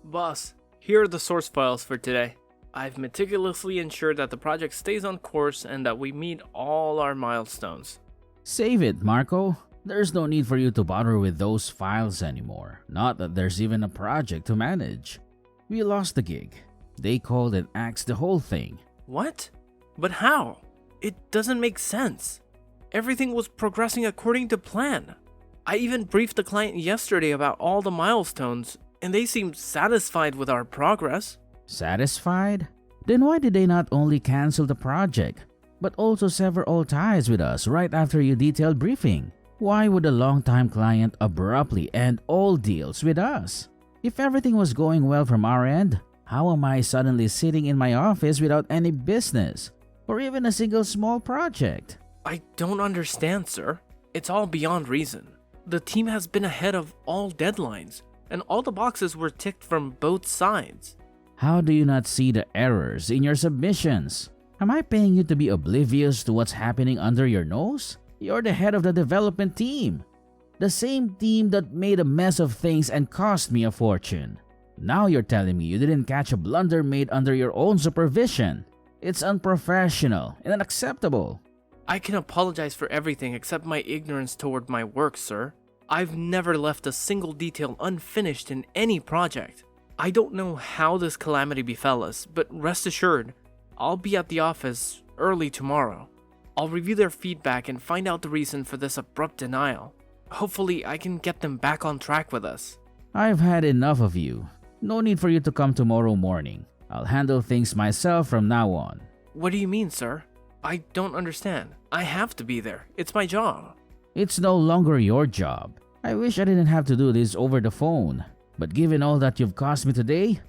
Boss, here are the source files for today. I've meticulously ensured that the project stays on course and that we meet all our milestones. Save it, Marco. There's no need for you to bother with those files anymore. Not that there's even a project to manage. We lost the gig. They called and axed the whole thing. What? But how? It doesn't make sense. Everything was progressing according to plan. I even briefed the client yesterday about all the milestones, and they seemed satisfied with our progress. Satisfied? Then why did they not only cancel the project, but also sever all ties with us right after your detailed briefing? Why would a long-time client abruptly end all deals with us? If everything was going well from our end, how am I suddenly sitting in my office without any business, or even a single small project? I don't understand, sir. It's all beyond reason. The team has been ahead of all deadlines, and all the boxes were ticked from both sides. How do you not see the errors in your submissions? Am I paying you to be oblivious to what's happening under your nose? You're the head of the development team. The same team that made a mess of things and cost me a fortune. Now you're telling me you didn't catch a blunder made under your own supervision. It's unprofessional and unacceptable. I can apologize for everything except my ignorance toward my work, sir. I've never left a single detail unfinished in any project. I don't know how this calamity befell us, but rest assured, I'll be at the office early tomorrow. I'll review their feedback and find out the reason for this abrupt denial. Hopefully, I can get them back on track with us. I've had enough of you. No need for you to come tomorrow morning. I'll handle things myself from now on. What do you mean, sir? I don't understand. I have to be there. It's my job. It's no longer your job. I wish I didn't have to do this over the phone. But given all that you've cost me today,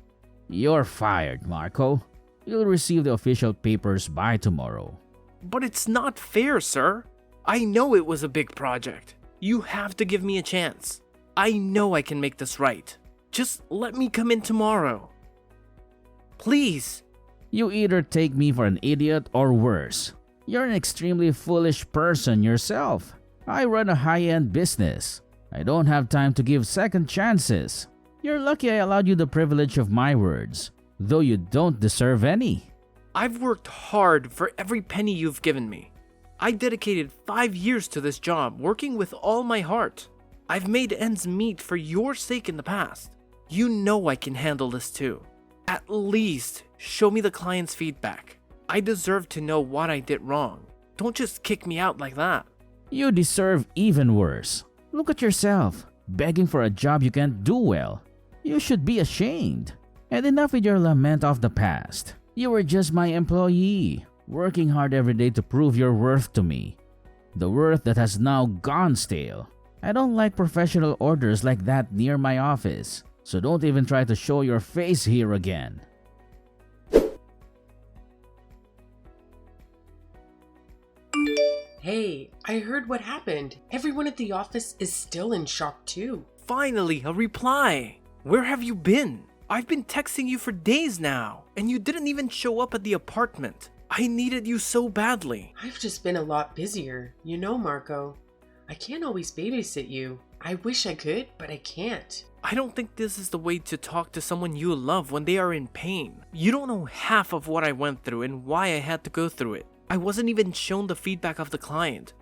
you're fired, Marco. You'll receive the official papers by tomorrow. But it's not fair, sir. I know it was a big project. You have to give me a chance. I know I can make this right. Just let me come in tomorrow. Please. You either take me for an idiot or worse. You're an extremely foolish person yourself. I run a high-end business. I don't have time to give second chances. You're lucky I allowed you the privilege of my words, though you don't deserve any. I've worked hard for every penny you've given me. I dedicated 5 years to this job, working with all my heart. I've made ends meet for your sake in the past. You know I can handle this too. At least show me the client's feedback. I deserve to know what I did wrong. Don't just kick me out like that. You deserve even worse. Look at yourself, begging for a job you can't do well. You should be ashamed. And enough with your lament of the past. You were just my employee, working hard every day to prove your worth to me. The worth that has now gone stale. I don't like professional orders like that near my office, so don't even try to show your face here again. Hey, I heard what happened. Everyone at the office is still in shock too. Finally, a reply. Where have you been? I've been texting you for days now, and you didn't even show up at the apartment. I needed you so badly. I've just been a lot busier. You know, Marco, I can't always babysit you. I wish I could, but I can't. I don't think this is the way to talk to someone you love when they are in pain. You don't know half of what I went through and why I had to go through it. I wasn't even shown the feedback of the client.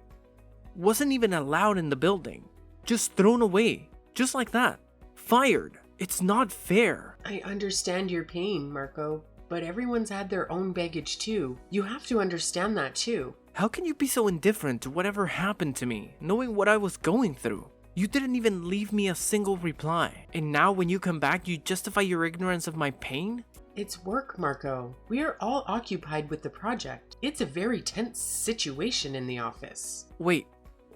Wasn't even allowed in the building. Just thrown away. Just like that. Fired. It's not fair. I understand your pain, Marco, but everyone's had their own baggage too. You have to understand that too. How can you be so indifferent to whatever happened to me, knowing what I was going through? You didn't even leave me a single reply. And now when you come back, you justify your ignorance of my pain? It's work, Marco. We are all occupied with the project. It's a very tense situation in the office. Wait,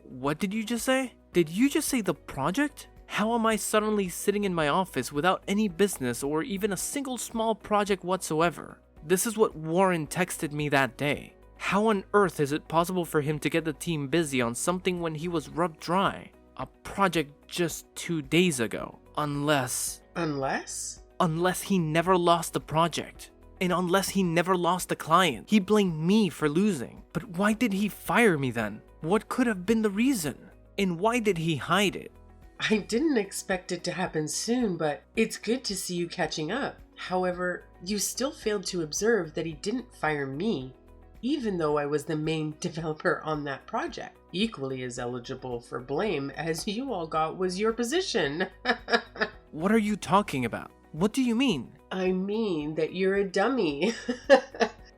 what did you just say? Did you just say the project? How am I suddenly sitting in my office without any business or even a single small project whatsoever? This is what Warren texted me that day. How on earth is it possible for him to get the team busy on something when he was rubbed dry? A project just 2 days ago. Unless he never lost the project. And unless he never lost the client. He blamed me for losing. But why did he fire me then? What could have been the reason? And why did he hide it? I didn't expect it to happen soon, but it's good to see you catching up. However, you still failed to observe that he didn't fire me, even though I was the main developer on that project. Equally as eligible for blame as you all got was your position. What are you talking about? What do you mean? I mean that you're a dummy.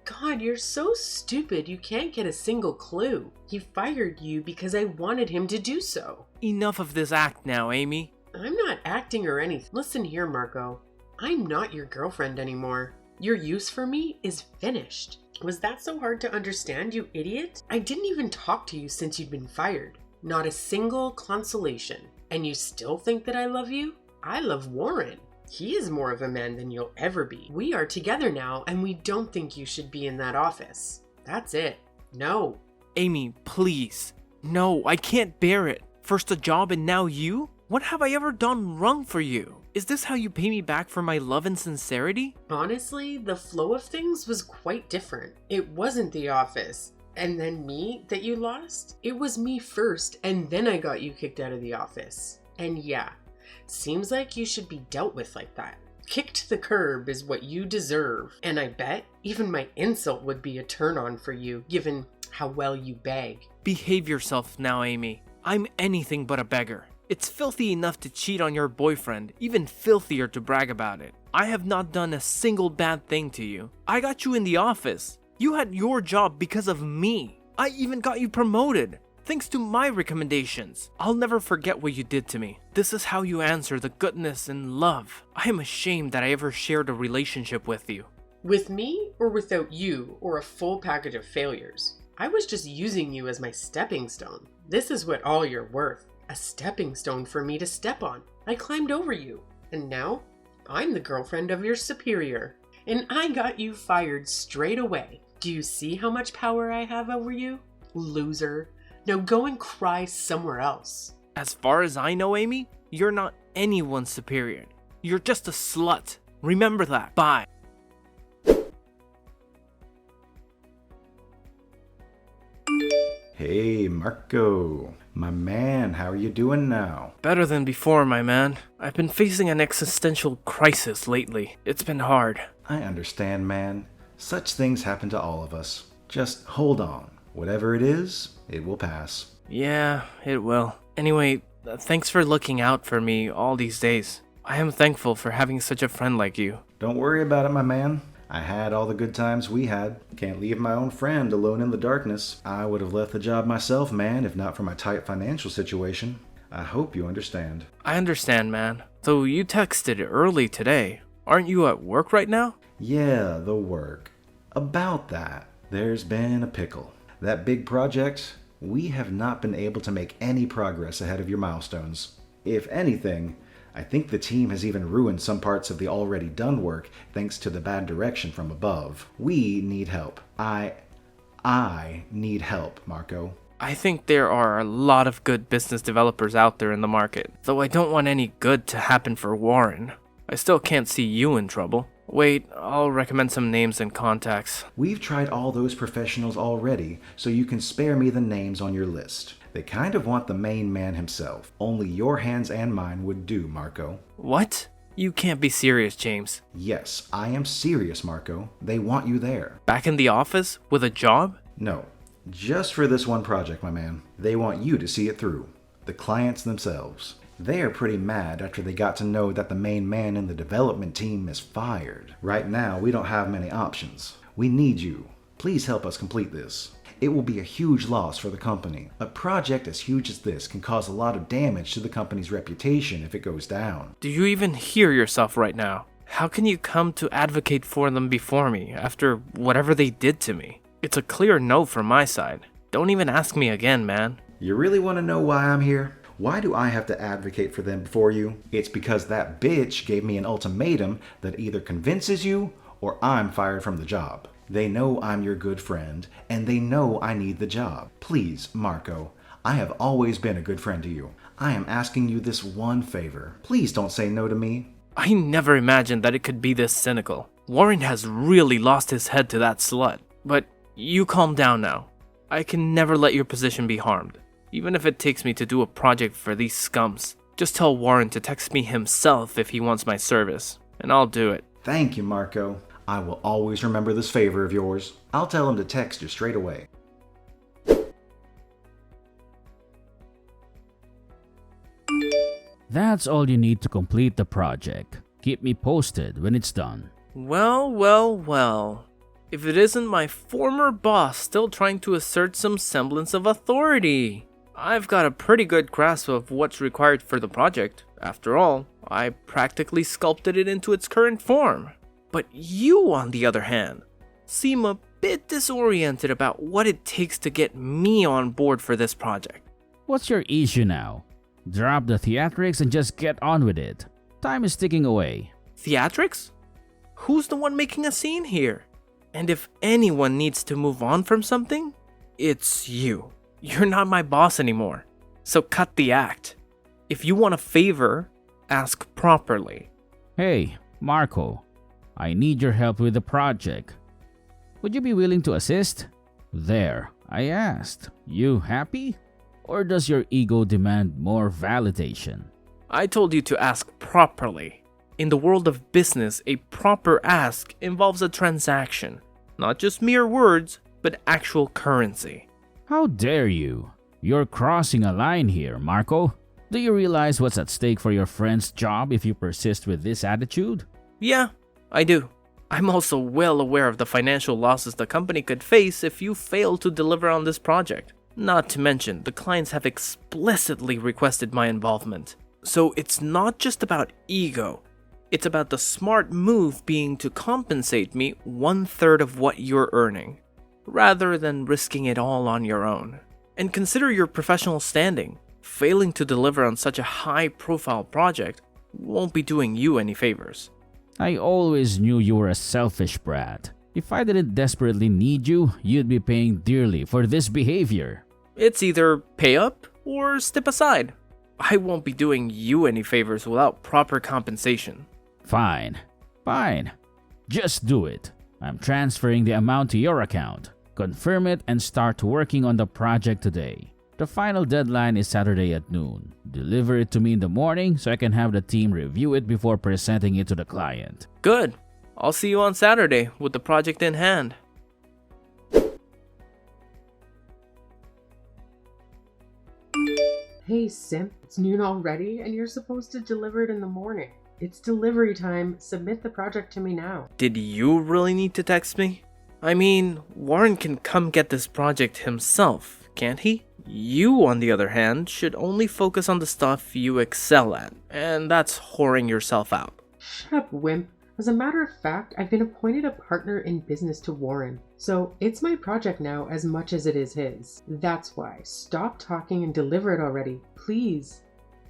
God, you're so stupid you can't get a single clue. He fired you because I wanted him to do so. Enough of this act now, Amy. I'm not acting or anything. Listen here, Marco. I'm not your girlfriend anymore. Your use for me is finished. Was that so hard to understand, you idiot? I didn't even talk to you since you'd been fired. Not a single consolation. And you still think that I love you? I love Warren. He is more of a man than you'll ever be. We are together now, and we don't think you should be in that office. That's it. No. Amy, please. No, I can't bear it. First a job and now you? What have I ever done wrong for you? Is this how you pay me back for my love and sincerity? Honestly, the flow of things was quite different. It wasn't the office, and then me that you lost. It was me first, and then I got you kicked out of the office. And yeah, seems like you should be dealt with like that. Kicked to the curb is what you deserve. And I bet even my insult would be a turn on for you, given how well you beg. Behave yourself now, Amy. I'm anything but a beggar. It's filthy enough to cheat on your boyfriend, even filthier to brag about it. I have not done a single bad thing to you. I got you in the office. You had your job because of me. I even got you promoted, thanks to my recommendations. I'll never forget what you did to me. This is how you answer the goodness and love. I am ashamed that I ever shared a relationship with you. With me or without you, or a full package of failures? I was just using you as my stepping stone. This is what all you're worth. A stepping stone for me to step on. I climbed over you, and now I'm the girlfriend of your superior. And I got you fired straight away. Do you see how much power I have over you? Loser. Now go and cry somewhere else. As far as I know, Amy, you're not anyone's superior. You're just a slut. Remember that. Bye. Hey, Marco. My man, how are you doing now? Better than before, my man. I've been facing an existential crisis lately. It's been hard. I understand, man. Such things happen to all of us. Just hold on. Whatever it is, it will pass. Yeah, it will. Anyway, thanks for looking out for me all these days. I am thankful for having such a friend like you. Don't worry about it, my man. I had all the good times we had. Can't leave my own friend alone in the darkness. I would have left the job myself, man, if not for my tight financial situation. I hope you understand. I understand, man. So you texted early today. Aren't you at work right now? Yeah, the work. About that, there's been a pickle. That big project, we have not been able to make any progress ahead of your milestones. If anything, I think the team has even ruined some parts of the already done work thanks to the bad direction from above. We need help. I need help, Marco. I think there are a lot of good business developers out there in the market, though I don't want any good to happen for Warren. I still can't see you in trouble. Wait, I'll recommend some names and contacts. We've tried all those professionals already, so you can spare me the names on your list. They kind of want the main man himself. Only your hands and mine would do, Marco. What? You can't be serious, James. Yes, I am serious, Marco. They want you there. Back in the office? With a job? No, just for this one project, my man. They want you to see it through. The clients themselves. They are pretty mad after they got to know that the main man in the development team is fired. Right now, we don't have many options. We need you. Please help us complete this. It will be a huge loss for the company. A project as huge as this can cause a lot of damage to the company's reputation if it goes down. Do you even hear yourself right now? How can you come to advocate for them before me after whatever they did to me? It's a clear no from my side. Don't even ask me again, man. You really want to know why I'm here? Why do I have to advocate for them before you? It's because that bitch gave me an ultimatum that either convinces you or I'm fired from the job. They know I'm your good friend, and they know I need the job. Please, Marco, I have always been a good friend to you. I am asking you this one favor. Please don't say no to me. I never imagined that it could be this cynical. Warren has really lost his head to that slut. But you calm down now. I can never let your position be harmed, even if it takes me to do a project for these scums. Just tell Warren to text me himself if he wants my service, and I'll do it. Thank you, Marco. I will always remember this favor of yours. I'll tell him to text you straight away. That's all you need to complete the project. Keep me posted when it's done. Well. If it isn't my former boss still trying to assert some semblance of authority. I've got a pretty good grasp of what's required for the project. After all, I practically sculpted it into its current form. But you, on the other hand, seem a bit disoriented about what it takes to get me on board for this project. What's your issue now? Drop the theatrics and just get on with it. Time is ticking away. Theatrics? Who's the one making a scene here? And if anyone needs to move on from something, it's you. You're not my boss anymore. So cut the act. If you want a favor, ask properly. Hey, Marco. I need your help with the project. Would you be willing to assist? There, I asked. You happy? Or does your ego demand more validation? I told you to ask properly. In the world of business, a proper ask involves a transaction. Not just mere words, but actual currency. How dare you? You're crossing a line here, Marco. Do you realize what's at stake for your friend's job if you persist with this attitude? Yeah, I do. I'm also well aware of the financial losses the company could face if you fail to deliver on this project. Not to mention, the clients have explicitly requested my involvement. So it's not just about ego. It's about the smart move being to compensate me 1/3 of what you're earning, rather than risking it all on your own. And consider your professional standing. Failing to deliver on such a high-profile project won't be doing you any favors. I always knew you were a selfish brat. If I didn't desperately need you, you'd be paying dearly for this behavior. It's either pay up or step aside. I won't be doing you any favors without proper compensation. Fine. Just do it. I'm transferring the amount to your account. Confirm it and start working on the project today. The final deadline is Saturday at noon. Deliver it to me in the morning so I can have the team review it before presenting it to the client. Good. I'll see you on Saturday with the project in hand. Hey, simp, it's noon already and you're supposed to deliver it in the morning. It's delivery time. Submit the project to me now. Did you really need to text me? I mean, Warren can come get this project himself, can't he? You, on the other hand, should only focus on the stuff you excel at, and that's whoring yourself out. Shut up, wimp. As a matter of fact, I've been appointed a partner in business to Warren, so it's my project now as much as it is his. That's why. Stop talking and deliver it already, please.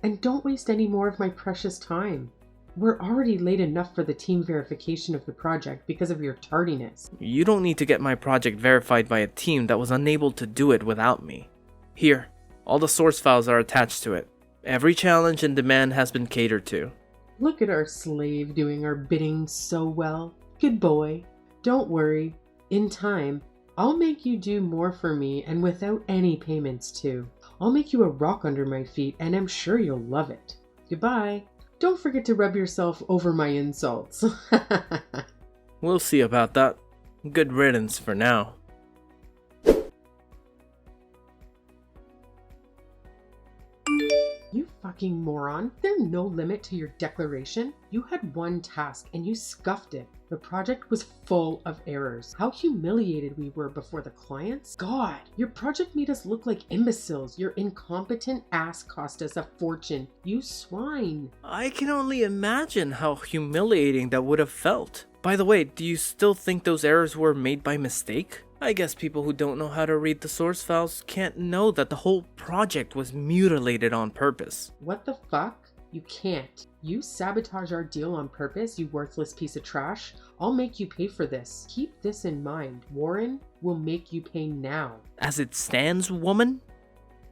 And don't waste any more of my precious time. We're already late enough for the team verification of the project because of your tardiness. You don't need to get my project verified by a team that was unable to do it without me. Here, all the source files are attached to it. Every challenge and demand has been catered to. Look at our slave doing our bidding so well. Good boy. Don't worry. In time, I'll make you do more for me and without any payments too. I'll make you a rock under my feet and I'm sure you'll love it. Goodbye. Don't forget to rub yourself over my insults. We'll see about that. Good riddance for now. You fucking moron. There's no limit to your declaration. You had one task and you scuffed it. The project was full of errors. How humiliated we were before the clients. God, your project made us look like imbeciles. Your incompetent ass cost us a fortune. You swine. I can only imagine how humiliating that would have felt. By the way, do you still think those errors were made by mistake? I guess people who don't know how to read the source files can't know that the whole project was mutilated on purpose. What the fuck? You can't. You sabotage our deal on purpose, you worthless piece of trash. I'll make you pay for this. Keep this in mind. Warren will make you pay now. As it stands, woman,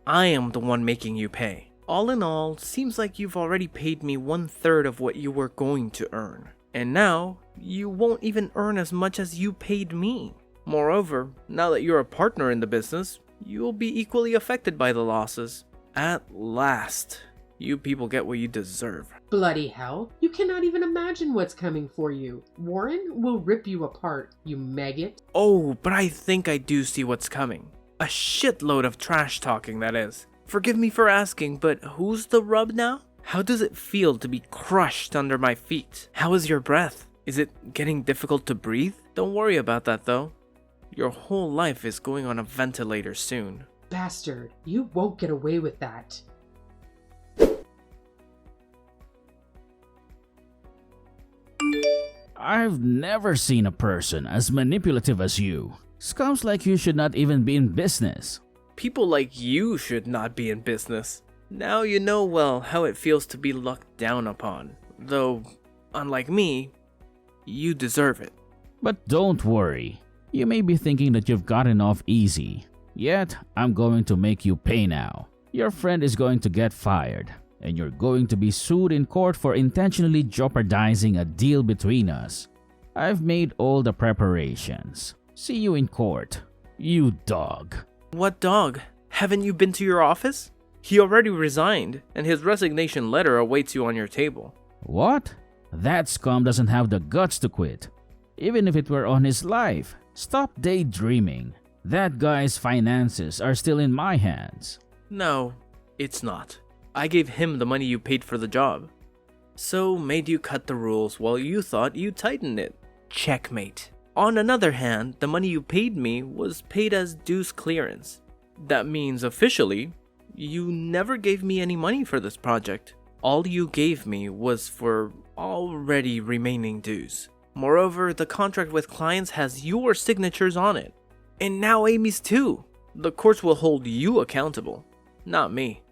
I am the one making you pay. All in all, seems like you've already paid me 1/3 of what you were going to earn. And now, you won't even earn as much as you paid me. Moreover, now that you're a partner in the business, you'll be equally affected by the losses. At last. You people get what you deserve. Bloody hell. You cannot even imagine what's coming for you. Warren will rip you apart, you maggot. Oh, but I think I do see what's coming. A shitload of trash talking, that is. Forgive me for asking, but who's the rub now? How does it feel to be crushed under my feet? How is your breath? Is it getting difficult to breathe? Don't worry about that though. Your whole life is going on a ventilator soon. Bastard, you won't get away with that. I've never seen a person as manipulative as you. Scums like you should not even be in business. People like you should not be in business. Now you know well how it feels to be looked down upon. Though, unlike me, you deserve it. But don't worry. You may be thinking that you've gotten off easy. Yet, I'm going to make you pay now. Your friend is going to get fired, and you're going to be sued in court for intentionally jeopardizing a deal between us. I've made all the preparations. See you in court, you dog. What dog? Haven't you been to your office? He already resigned, and his resignation letter awaits you on your table. What? That scum doesn't have the guts to quit. Even if it were on his life. Stop daydreaming. That guy's finances are still in my hands. No, it's not. I gave him the money you paid for the job. So made you cut the rules while you thought you tightened it. Checkmate. On another hand, the money you paid me was paid as dues clearance. That means officially, you never gave me any money for this project. All you gave me was for already remaining dues. Moreover, the contract with clients has your signatures on it. And now Amy's too. The courts will hold you accountable, not me.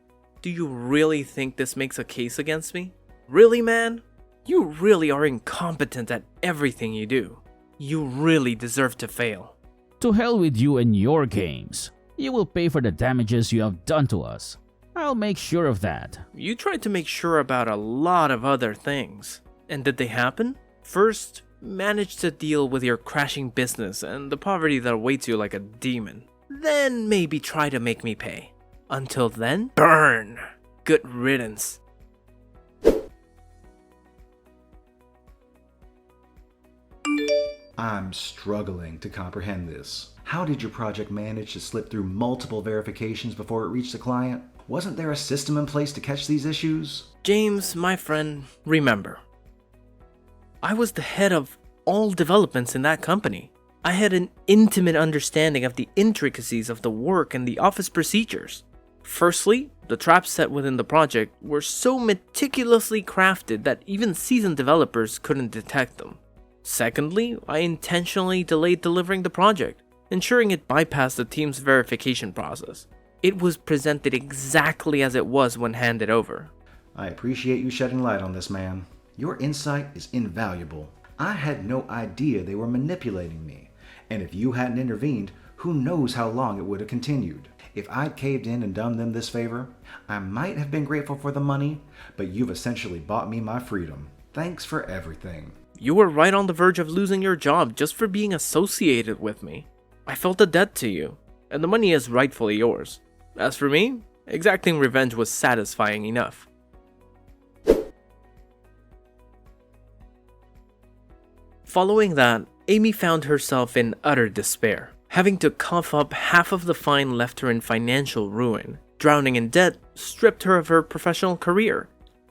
Do you really think this makes a case against me? Really, man? You really are incompetent at everything you do. You really deserve to fail. To hell with you and your games. You will pay for the damages you have done to us. I'll make sure of that. You tried to make sure about a lot of other things. And did they happen? First, manage to deal with your crashing business and the poverty that awaits you like a demon. Then maybe try to make me pay. Until then, burn! Good riddance. I'm struggling to comprehend this. How did your project manage to slip through multiple verifications before it reached the client? Wasn't there a system in place to catch these issues? James, my friend, remember. I was the head of all developments in that company. I had an intimate understanding of the intricacies of the work and the office procedures. Firstly, the traps set within the project were so meticulously crafted that even seasoned developers couldn't detect them. Secondly, I intentionally delayed delivering the project, ensuring it bypassed the team's verification process. It was presented exactly as it was when handed over. I appreciate you shedding light on this, man. Your insight is invaluable. I had no idea they were manipulating me, and if you hadn't intervened, who knows how long it would have continued. If I'd caved in and done them this favor, I might have been grateful for the money, but you've essentially bought me my freedom. Thanks for everything. You were right on the verge of losing your job just for being associated with me. I felt a debt to you, and the money is rightfully yours. As for me, exacting revenge was satisfying enough. Following that, Amy found herself in utter despair, having to cough up half of the fine left her in financial ruin. Drowning in debt stripped her of her professional career.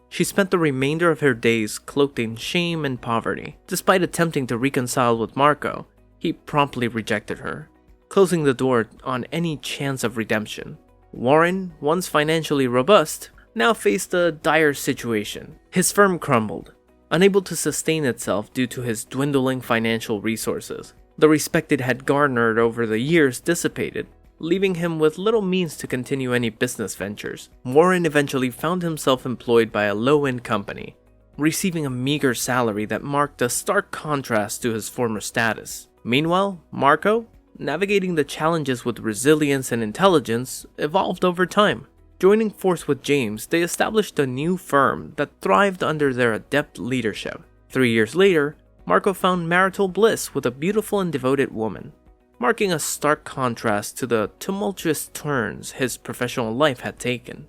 She spent the remainder of her days cloaked in shame and poverty. Despite attempting to reconcile with Marco, he promptly rejected her, closing the door on any chance of redemption. Warren, once financially robust, now faced a dire situation. His firm crumbled, unable to sustain itself due to his dwindling financial resources. The respect it had garnered over the years dissipated, leaving him with little means to continue any business ventures. Warren eventually found himself employed by a low-end company, receiving a meager salary that marked a stark contrast to his former status. Meanwhile, Marco, navigating the challenges with resilience and intelligence, evolved over time. Joining force with James, they established a new firm that thrived under their adept leadership. 3 years later, Marco found marital bliss with a beautiful and devoted woman, marking a stark contrast to the tumultuous turns his professional life had taken.